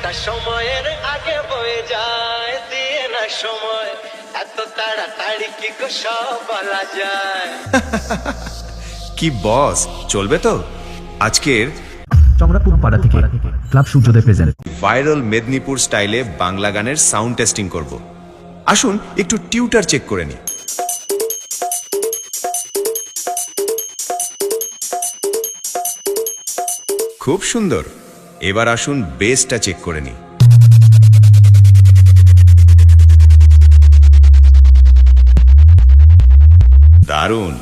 ঘন্টা সময়ের আগে বয়ে যায়, দিয়ে না সময় এত তাড়াতাড়ি কি গো সব বলা যায়। কি বস, চলবে তো? আজকের চমরাপুর পাড়া থেকে ক্লাব সূর্যোদয় প্রেজেন্ট ভাইরাল মেদিনীপুর স্টাইলে বাংলা গানের সাউন্ড টেস্টিং করব। আসুন একটু টিউটার চেক করে নিই। খুব সুন্দর। এবার আসুন বেসটা চেক করে নিই। দারুণ।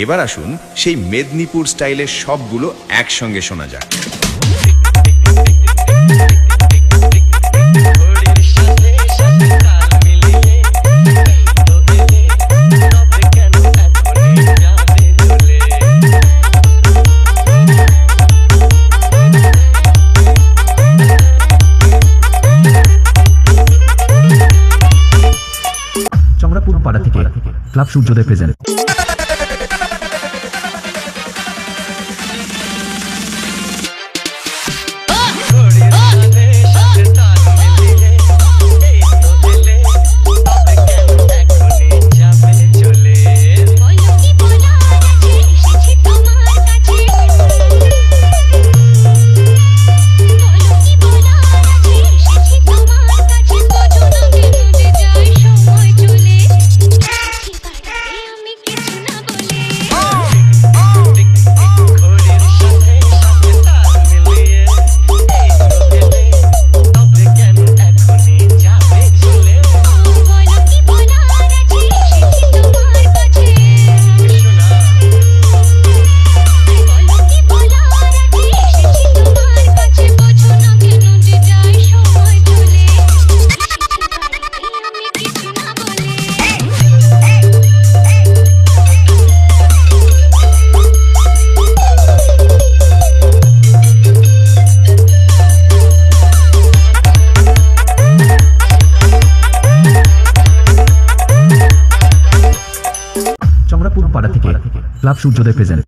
এবার আসুন সেই মেদিনীপুর স্টাইলের সবগুলো একসঙ্গে শোনা যাক। চমরাপুর পাড়া থেকে ক্লাব সূর্যোদয় প্রেজেন্ট চমরাপুর পাড়া থেকে ক্লাব সূর্যোদয় প্রেজেন্ট